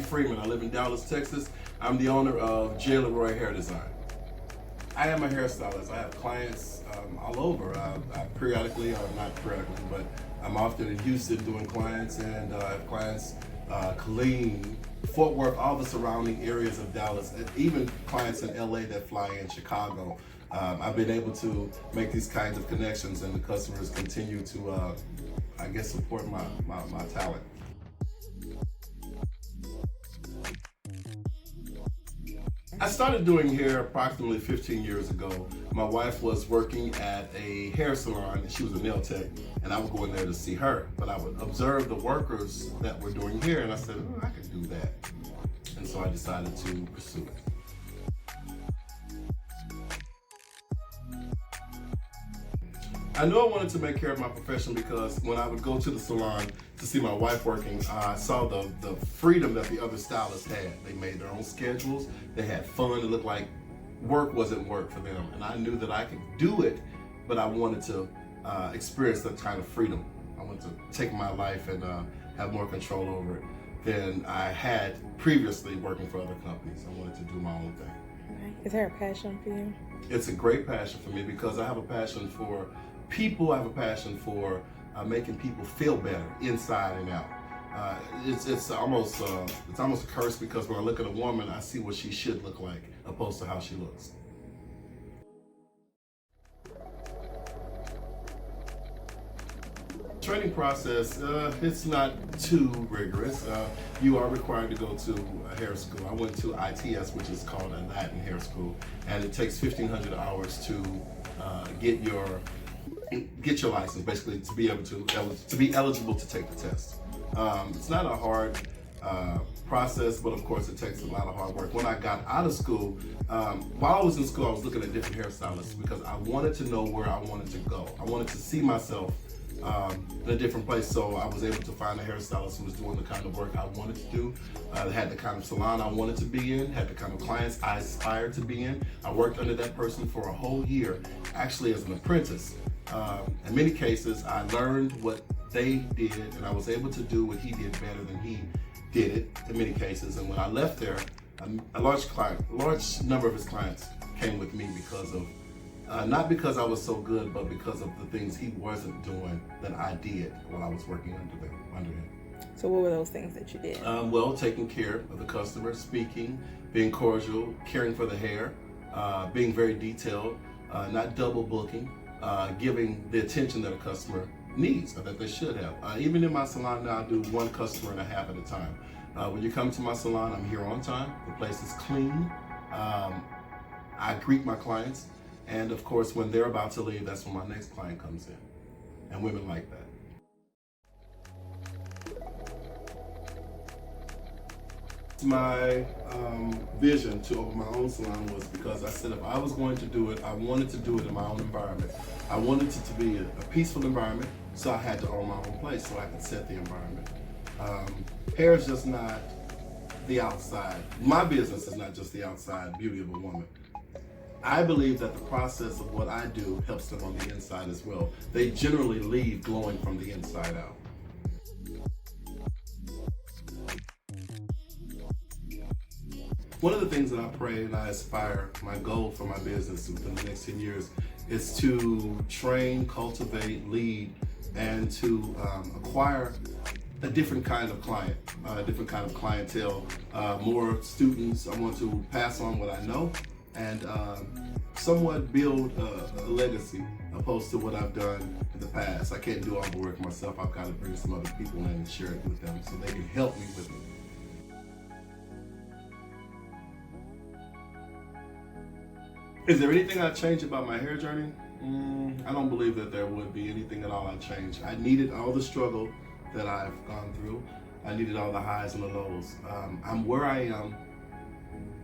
Freeman. I live in Dallas, Texas. I'm the owner of J. Leroy Hair Design. I am a hairstylist. I have clients all over. I periodically, or not periodically, but I'm often in Houston doing clients, and I have clients Killeen, Fort Worth, all the surrounding areas of Dallas, and even clients in LA that fly in, Chicago. I've been able to make these kinds of connections, and the customers continue to, I guess, support my talent. I started doing hair approximately 15 years ago. My wife was working at a hair salon, and she was a nail tech, and I would go in there to see her. But I would observe the workers that were doing hair, and I said, oh, I could do that. And so I decided to pursue it. I knew I wanted to make hair my profession because when I would go to the salon to see my wife working, I saw the freedom that the other stylists had. They made their own schedules, they had fun, it looked like work wasn't work for them. And I knew that I could do it, but I wanted to experience that kind of freedom. I wanted to take my life and have more control over it than I had previously working for other companies. I wanted to do my own thing. Okay. Is there a passion for you? It's a great passion for me because I have a passion for people. I have a passion for making people feel better inside and out. It's almost a curse because when I look at a woman, I see what she should look like opposed to how she looks. Training process, it's not too rigorous. You are required to go to a hair school. I went to ITS, which is called a Latin hair school, and it takes 1,500 hours to get your license, basically to be able to be eligible to take the test. It's not a hard process, but of course it takes a lot of hard work. When I got out of school, while I was in school, I was looking at different hairstylists because I wanted to know where I wanted to go. I wanted to see myself in a different place, so I was able to find a hairstylist who was doing the kind of work I wanted to do, had the kind of salon I wanted to be in, had the kind of clients I aspired to be in. I worked under that person for a whole year, actually as an apprentice. In many cases, I learned what they did, and I was able to do what he did better than he did it in many cases. And when I left there, a large number of his clients came with me because of not because I was so good, but because of the things he wasn't doing that I did while I was working under him. So what were those things that you did? Well, taking care of the customer, speaking, being cordial, caring for the hair, being very detailed, not double booking, giving the attention that a customer needs or that they should have. Even in my salon now, I do one customer and a half at a time. When you come to my salon, I'm here on time. The place is clean. I greet my clients. And of course, when they're about to leave, that's when my next client comes in. And women like that. My vision to open my own salon was because I said if I was going to do it, I wanted to do it in my own environment. I wanted it to be a peaceful environment, so I had to own my own place so I could set the environment. Hair is just not the outside. My business is not just the outside beauty of a woman. I believe that the process of what I do helps them on the inside as well. They generally leave glowing from the inside out. One of the things that I pray and I aspire, my goal for my business within the next 10 years is to train, cultivate, lead, and to acquire a different kind of client, a different kind of clientele, more students. I want to pass on what I know and somewhat build a legacy opposed to what I've done in the past. I can't do all the work myself. I've got to bring some other people in and share it with them so they can help me with it. Is there anything I'd change about my hair journey? I don't believe that there would be anything at all I'd change. I needed all the struggle that I've gone through. I needed all the highs and the lows. I'm where I am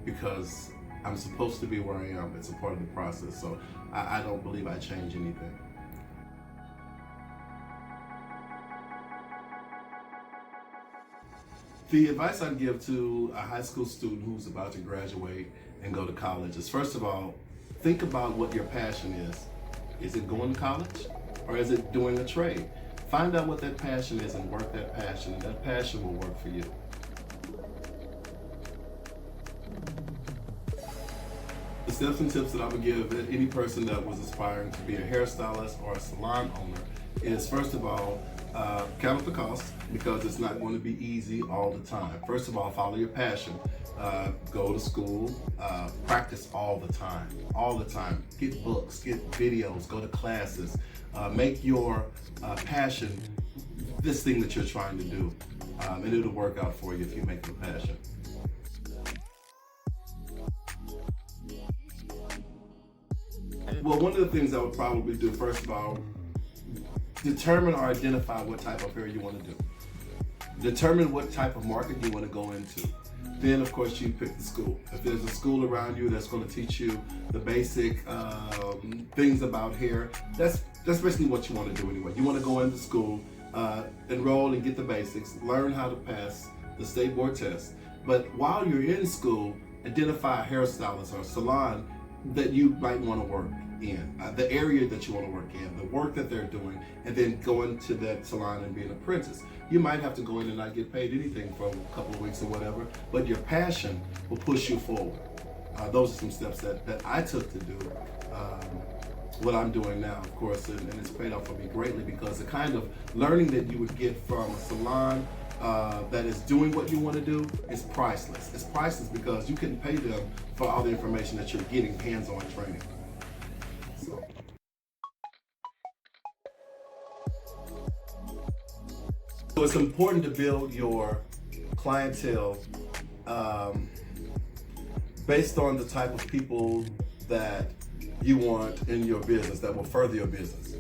because I'm supposed to be where I am. It's a part of the process. So I don't believe I change anything. The advice I'd give to a high school student who's about to graduate and go to college is, first of all, think about what your passion is. Is it going to college or is it doing a trade? Find out what that passion is and work that passion, and that passion will work for you. steps and tips that I would give any person that was aspiring to be a hairstylist or a salon owner is, first of all, count up the cost, because it's not going to be easy all the time. First of all, follow your passion. Go to school, practice all the time, Get books, get videos, go to classes. Make your passion this thing that you're trying to do, and it'll work out for you if you make it a passion. Well, one of the things I would probably do, first of all, determine or identify what type of hair you want to do. Determine what type of market you want to go into. Then, of course, you pick the school. If there's a school around you that's going to teach you the basic things about hair, that's basically what you want to do anyway. You want to go into school, enroll and get the basics, learn how to pass the state board test. But while you're in school, identify a hairstylist or a salon that you might want to work in, the area that you want to work in, the work that they're doing, and then go into that salon and be an apprentice. You might have to go in and not get paid anything for a couple of weeks or whatever, but your passion will push you forward. Those are some steps that I took to do what I'm doing now, of course, and it's paid off for me greatly, because the kind of learning that you would get from a salon that is doing what you want to do is priceless. It's priceless because you can pay them for all the information that you're getting hands-on training. So it's important to build your clientele based on the type of people that you want in your business, that will further your business,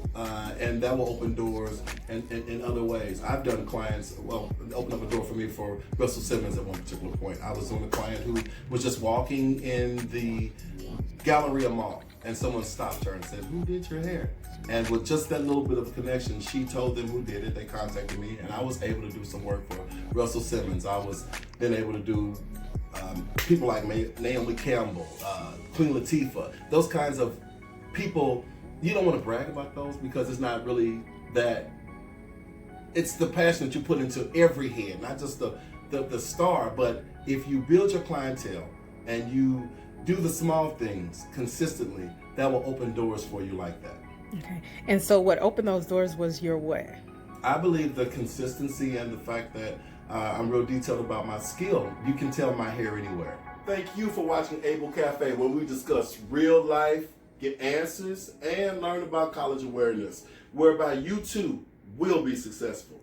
and that will open doors in other ways. I've done clients, opened up a door for me for Russell Simmons at one particular point. I was on a client who was just walking in the Galleria Mall, and someone stopped her and said, "Who did your hair?" And with just that little bit of a connection, she told them who did it. They contacted me, and I was able to do some work for Russell Simmons. I was then able to do people like Naomi Campbell, Queen Latifah, those kinds of people. You don't want to brag about those because it's not really that. It's the passion that you put into every head, not just the star. But if you build your clientele and you do the small things consistently, that will open doors for you like that. Okay. And so what opened those doors was your what? I believe the consistency and the fact that I'm real detailed about my skill. You can tell my hair anywhere. Thank you for watching Able Cafe, where we discuss real life, get answers, and learn about college awareness, whereby you too will be successful.